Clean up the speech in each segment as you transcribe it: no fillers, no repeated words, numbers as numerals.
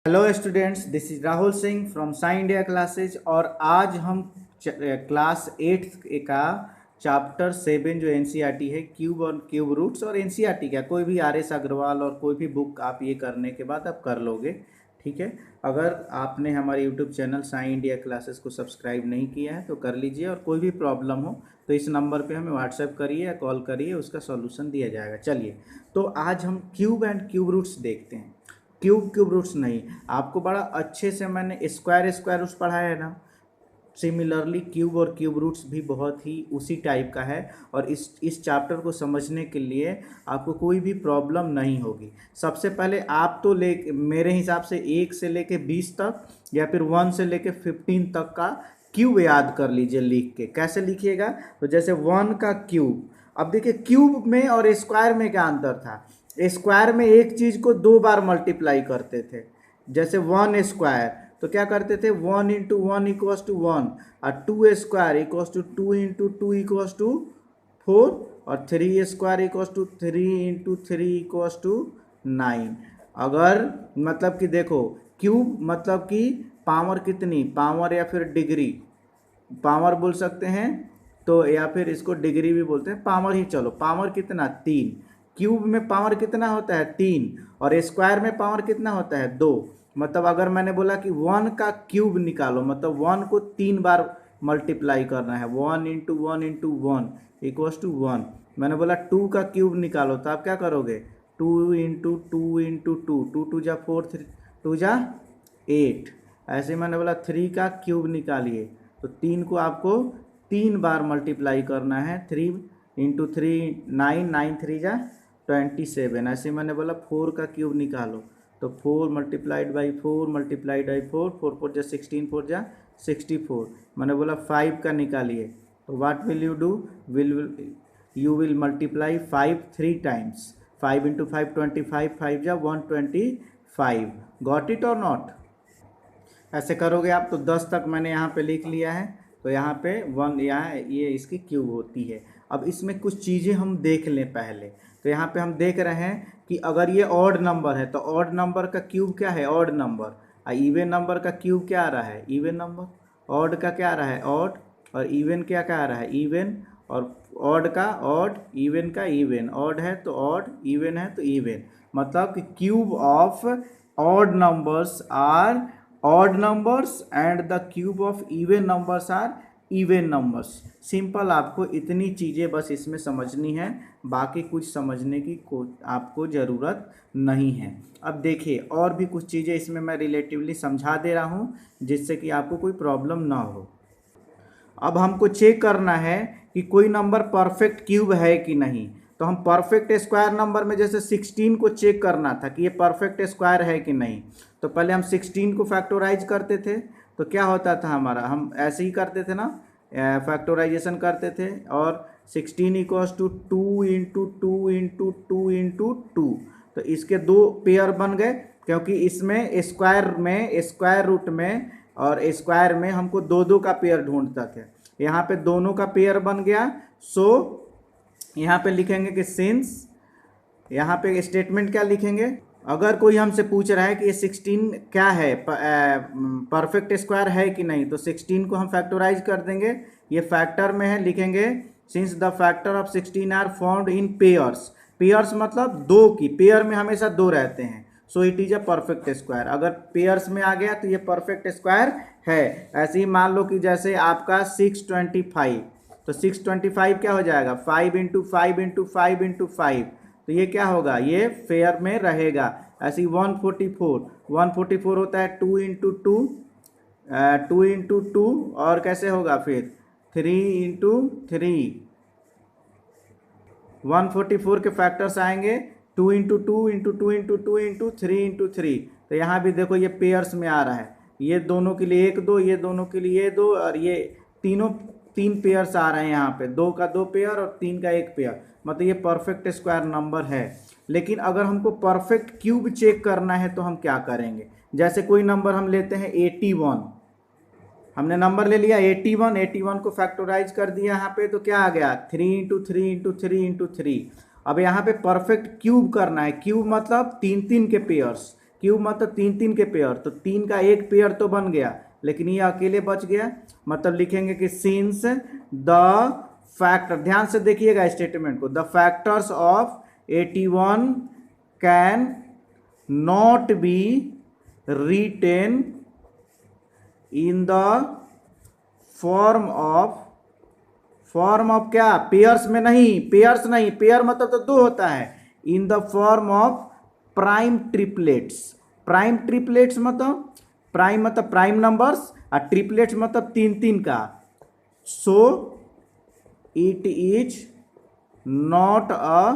Hello students, this is Rahul Singh from Sai India classes. और आज हम क्लास 8 का चैप्टर 7 जो एनसीईआरटी है, क्यूब और क्यूब रूट्स। और एनसीईआरटी क्या, कोई भी आर एस अग्रवाल और कोई भी बुक आप ये करने के बाद आप कर लोगे। ठीक है, अगर आपने हमारे YouTube channel Sai India classes को सब्सक्राइब नहीं किया है तो कर लीजिए। और कोई भी प्रॉब्लम हो तो इस नंबर पे हमें व्हाट्सएप करिए या कॉल करिए, उसका सॉल्यूशन दिया जाएगा। चलिए, तो आज हम क्यूब एंड क्यूब रूट्स देखते हैं। क्यूब रूट्स नहीं, आपको बड़ा अच्छे से मैंने स्क्वायर रूट्स पढ़ाया है ना। सिमिलरली क्यूब और क्यूब रूट्स भी बहुत ही उसी टाइप का है। और इस चैप्टर को समझने के लिए आपको कोई भी प्रॉब्लम नहीं होगी। सबसे पहले आप तो मेरे हिसाब से 1 से लेके 20 तक या फिर 1 से लेके 15 तक का क्यूब याद कर लीजिए लिख के। कैसे लिखिएगा, तो जैसे 1 का क्यूब। अब देखिए, क्यूब में और स्क्वायर में क्या अंतर था। स्क्वायर में एक चीज़ को 2 बार मल्टीप्लाई करते थे। जैसे 1 स्क्वायर तो क्या करते थे, 1 इंटू 1 इक्वस टू 1, और 2 square equals to 2 into 2 equals to 4, और 3 square equals to 3 into 3 equals to 9। अगर मतलब कि देखो, क्यूब मतलब कि पावर कितनी, पावर या फिर डिग्री, पावर बोल सकते हैं तो, या फिर इसको डिग्री भी बोलते हैं, पावर ही चलो। पावर कितना, 3। क्यूब में पावर कितना होता है, 3। और स्क्वायर में पावर कितना होता है, 2। मतलब अगर मैंने बोला कि 1 का क्यूब निकालो, मतलब 1 को 3 बार मल्टीप्लाई करना है। 1 इंटू 1 इंटू 1 इक्वस टू 1। मैंने बोला 2 का क्यूब निकालो, तो आप क्या करोगे, 2 इंटू 2 इंटू 2, 2 टू जा 4, 2 जा 8। ऐसे मैंने बोला 3 का क्यूब निकालिए, तो 3 को आपको 3 बार मल्टीप्लाई करना है। 3 इंटू 3 9, 9 3 जा 27। ऐसे मैंने बोला 4 का क्यूब निकालो, तो 4 मल्टीप्लाइड बाई 4 मल्टीप्लाइड बाई 4, 4 4 जा 16, 4 जा 64। मैंने बोला 5 का निकालिए, तो what will you do, you will multiply 5 3 times. 5 into 5 25, 5 जा 125। गॉट इट और नॉट। ऐसे करोगे आप तो 10 तक मैंने यहाँ पे लिख लिया है। तो यहाँ पे 1, यहाँ ये इसकी क्यूब होती है। अब इसमें कुछ चीज़ें हम देख लें पहले। तो यहाँ पे हम देख रहे हैं कि अगर ये ऑड नंबर है तो ऑड नंबर का क्यूब क्या है, ऑड नंबर। और इवन नंबर का क्यूब क्या आ रहा है, इवन नंबर। ऑड का क्या आ रहा है, ऑड। और इवन क्या आ रहा है, इवन। और ऑड का ऑड, इवन का इवन। ऑड है तो ऑड, इवन है तो इवन। मतलब कि cube of odd numbers are odd numbers and the cube of even numbers are even numbers। Simple, आपको इतनी चीज़ें बस इसमें समझनी है, बाकी कुछ समझने की आपको ज़रूरत नहीं है। अब देखिए, और भी कुछ चीज़ें इसमें मैं रिलेटिवली समझा दे रहा हूँ जिससे कि आपको कोई प्रॉब्लम ना हो। अब हमको चेक करना है कि कोई नंबर परफेक्ट क्यूब है कि नहीं। तो हम परफेक्ट स्क्वायर नंबर में जैसे 16 को चेक करना था कि ये परफेक्ट स्क्वायर है कि नहीं। तो पहले हम 16 को फैक्टोराइज करते थे, तो क्या होता था हमारा, हम ऐसे ही करते थे ना, फैक्टोराइजेशन करते थे। और 16 equals to 2 into 2 into 2 into 2। तो इसके 2 पेयर बन गए, क्योंकि इसमें स्क्वायर रूट में और स्क्वायर में हमको 2 का पेयर ढूंढता था। यहाँ पे दोनों का पेयर बन गया। सो यहाँ पे लिखेंगे कि सिंस, यहाँ पे स्टेटमेंट क्या लिखेंगे, अगर कोई हमसे पूछ रहा है कि ये 16 क्या है, परफेक्ट स्क्वायर है कि नहीं, तो 16 को हम फैक्टोराइज कर देंगे। ये फैक्टर में है, लिखेंगे since the factor of 16 are found in pairs. Pairs मतलब 2 की, पेयर में हमेशा 2 रहते हैं। So it is a perfect square. अगर पेयर्स में आ गया तो ये परफेक्ट स्क्वायर है। ऐसे ही मान लो कि जैसे आपका 625, तो 625 क्या हो जाएगा, 5 इंटू 5 इंटू 5 इंटू 5। तो ये क्या होगा, ये फेयर में रहेगा। ऐसे ही 144 होता है 2 इंटू 2, 2 इंटू 2, और कैसे होगा फिर 3 इंटू 3। 144 के फैक्टर्स आएंगे 2 into 2 into 2 into 2 into 3 into 3। तो यहाँ भी देखो ये पेयर्स में आ रहा है, ये दोनों के लिए 1 2, ये दोनों के लिए 2, और ये तीनों 3 पेयर्स आ रहे हैं यहाँ पे, 2 का 2 पेयर और 3 का 1 पेयर। मतलब ये परफेक्ट स्क्वायर नंबर है। लेकिन अगर हमको परफेक्ट क्यूब चेक करना है तो हम क्या करेंगे, जैसे कोई नंबर हम लेते हैं 81। हमने नंबर ले लिया 81 को फैक्टोराइज कर दिया यहाँ पे, तो क्या आ गया 3 इंटू 3 इंटू 3 इंटू 3। अब यहाँ पे परफेक्ट क्यूब करना है। क्यूब मतलब 3 3 के पेयर्स, क्यूब मतलब 3 3 के पेयर, तो 3 का एक पेयर तो बन गया, लेकिन ये अकेले बच गया। मतलब लिखेंगे कि सिंस द फैक्टर, ध्यान से देखिएगा स्टेटमेंट को, the factors of 81 can not be written in the form of क्या, पेयर्स में नहीं, पेयर्स नहीं, पेयर मतलब तो 2 होता है, इन the form of prime triplets. Prime triplets मतलब प्राइम नंबर्स, और ट्रिपलेट्स मतलब 3 3 का। सो it is not a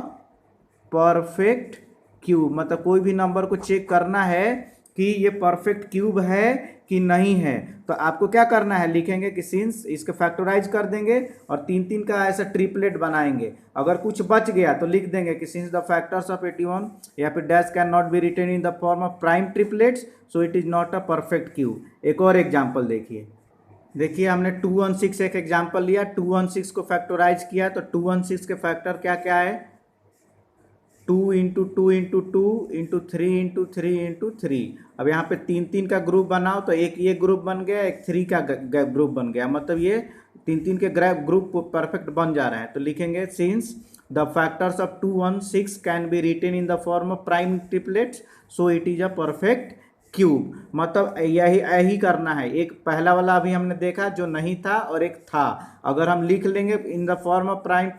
perfect cube, मतलब कोई भी नंबर को चेक करना है कि ये परफेक्ट क्यूब है कि नहीं है, तो आपको क्या करना है, लिखेंगे कि सिंस, इसको फैक्टराइज कर देंगे और 3 3 का ऐसा ट्रिपलेट बनाएंगे। अगर कुछ बच गया तो लिख देंगे कि सिंस द फैक्टर्स ऑफ 81 या फिर dash can not be written in the form of prime triplets, so it is not a perfect cube. एक और एग्जाम्पल देखिए हमने 216 एक एग्जाम्पल लिया, 216 को फैक्टराइज किया, तो 216 के फैक्टर क्या क्या है, 2 into 2 into 2 into 3 into 3 into 3। अब यहाँ पे 3 3 का ग्रुप बनाओ, तो एक ये ग्रुप बन गया, एक 3 का ग्रुप बन गया, मतलब ये 3 3 के ग्रुप परफेक्ट बन जा रहे हैं। तो लिखेंगे since the factors of 216 can be written in the form of prime triplets, so it is a perfect cube. मतलब यही करना है, एक पहला वाला अभी हमने देखा जो नहीं था और एक था, अगर हम लिख लेंगे in the form of prime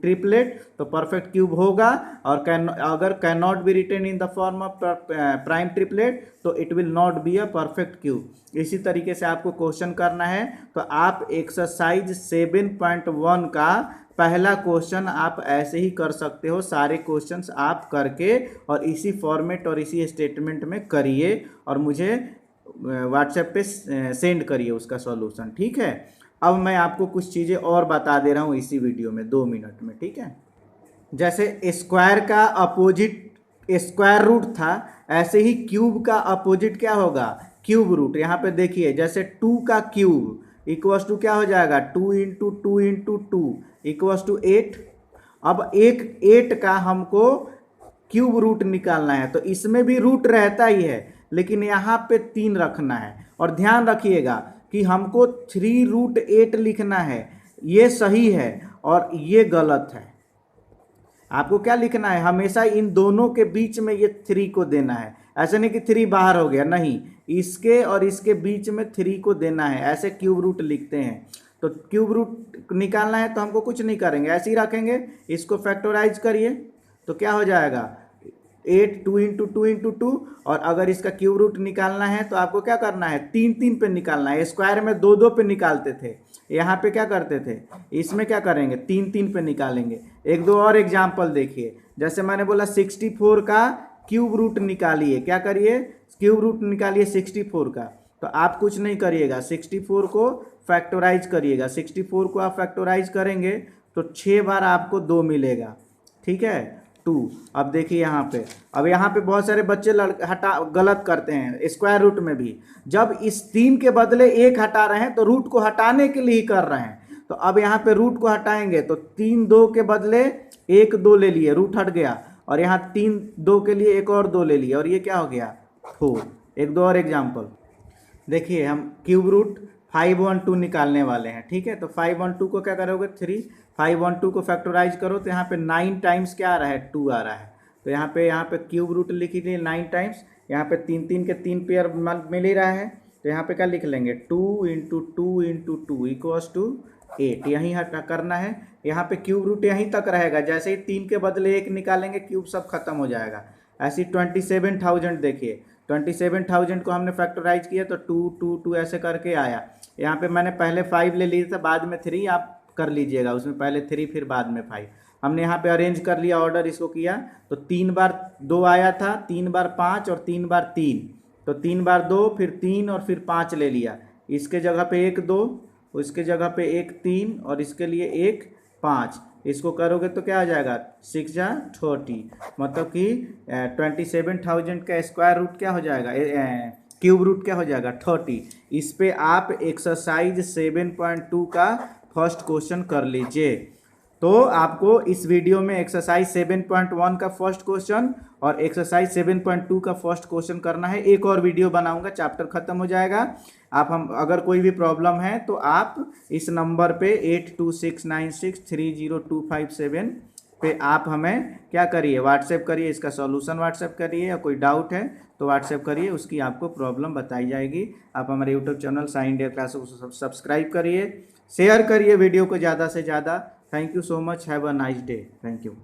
triplet तो परफेक्ट क्यूब होगा, और अगर can not be written in the form of prime triplet तो it will not be a perfect cube. इसी तरीके से आपको क्वेश्चन करना है, तो आप एक्सरसाइज 7.1 का पहला क्वेश्चन आप ऐसे ही कर सकते हो, सारे क्वेश्चंस आप करके और इसी फॉर्मेट और इसी स्टेटमेंट में करिए और मुझे व्हाट्सएप पे सेंड करिए उसका सॉल्यूशन, ठीक है। अब मैं आपको कुछ चीज़ें और बता दे रहा हूँ इसी वीडियो में 2 मिनट में, ठीक है। जैसे स्क्वायर का अपोजिट स्क्वायर रूट था, ऐसे ही क्यूब का अपोजिट क्या होगा, क्यूब रूट। यहाँ पे देखिए जैसे 2 का क्यूब इक्वल्स टू क्या हो जाएगा, 2 इंटू 2 इंटू 2 इक्वल्स टू 8। अब 8 का हमको क्यूब रूट निकालना है, तो इसमें भी रूट रहता ही है, लेकिन यहाँ पे 3 रखना है। और ध्यान रखिएगा कि हमको 3√8 लिखना है, ये सही है और ये गलत है। आपको क्या लिखना है, हमेशा इन दोनों के बीच में ये 3 को देना है, ऐसे नहीं कि 3 बाहर हो गया, नहीं, इसके और इसके बीच में 3 को देना है, ऐसे क्यूब रूट लिखते हैं। तो क्यूब रूट निकालना है तो हमको कुछ नहीं करेंगे, ऐसे ही रखेंगे, इसको फैक्टराइज करिए तो क्या हो जाएगा 8 2 इंटू 2 इंटू 2। और अगर इसका क्यूब रूट निकालना है तो आपको क्या करना है, 3 3 पे निकालना है। स्क्वायर में 2 2 पे निकालते थे, यहाँ पे क्या करते थे, इसमें क्या करेंगे 3 3 पे निकालेंगे। एक दो और एग्जाम्पल देखिए, जैसे मैंने बोला 64 का क्यूब रूट निकालिए, क्या करिए, क्यूब रूट निकालिए 64 का। तो आप कुछ नहीं करिएगा, 64 को फैक्टराइज करिएगा। 64 को आप फैक्टराइज करेंगे तो 6 बार आपको 2 मिलेगा, ठीक है, 2। अब देखिए यहाँ पे, अब यहाँ पे बहुत सारे बच्चे गलत करते हैं स्क्वायर रूट में भी, जब इस 3 के बदले 1 हटा रहे हैं तो रूट को हटाने के लिए ही कर रहे हैं। तो अब यहाँ पे रूट को हटाएंगे तो 3 2 के बदले 1 2 ले लिए, रूट हट गया, और यहाँ 3 2 के लिए एक और 2 ले लिए, और ये क्या हो गया 4। एक दो और एग्जाम्पल देखिए, हम क्यूब रूट 512 निकालने वाले हैं, ठीक है। तो 512 को क्या करोगे 3, 512 को फैक्टराइज करो तो यहाँ पे 9 टाइम्स क्या आ रहा है, 2 आ रहा है। तो यहाँ पे क्यूब रूट लिख लीजिए 9 टाइम्स, यहाँ पे 3 3 के 3 पेयर मिल ही रहा है, तो यहाँ पे क्या लिख लेंगे 2 इंटू 2 इंटू 2 इक्वल्स टू 8, यहीं हटा करना है। यहाँ पे क्यूब रूट यहीं तक रहेगा, जैसे ही 3 के बदले 1 निकालेंगे क्यूब सब खत्म हो जाएगा। ऐसी 27,000 देखिए, 27,000 को हमने फैक्टराइज किया तो 2 2 2 ऐसे करके आया। यहाँ पे मैंने पहले 5 ले लिया था, बाद में 3 आप कर लीजिएगा, उसमें पहले 3 फिर बाद में 5। हमने यहाँ पे अरेंज कर लिया, ऑर्डर इसको किया, तो 3 बार 2 आया था, 3 बार 5 और 3 बार 3, तो 3 बार 2 फिर 3 और फिर 5 ले लिया। इसके जगह पे 1 2, उसके जगह पे 1 3 और इसके लिए 1 5, इसको करोगे तो क्या आ जाएगा 6 जा 30, मतलब कि 27,000 का स्क्वायर रूट क्या हो जाएगा, क्यूब रूट क्या हो जाएगा 30। इस पे आप एक्सरसाइज 7.2 का फर्स्ट क्वेश्चन कर लीजिए। तो आपको इस वीडियो में एक्सरसाइज 7.1 का फर्स्ट क्वेश्चन और एक्सरसाइज 7.2 का फर्स्ट क्वेश्चन करना है। एक और वीडियो बनाऊंगा, चैप्टर खत्म हो जाएगा। हम अगर कोई भी प्रॉब्लम है तो आप इस नंबर पे 8269630257 पे आप हमें क्या करिए, व्हाट्सएप करिए, इसका सॉल्यूशन व्हाट्सएप करिए, या कोई डाउट है तो व्हाट्सएप करिए, उसकी आपको प्रॉब्लम बताई जाएगी। आप हमारे YouTube channel sign India class को सब्सक्राइब करिए, शेयर करिए वीडियो को ज़्यादा से ज़्यादा। Thank you so much, have a nice day, thank you.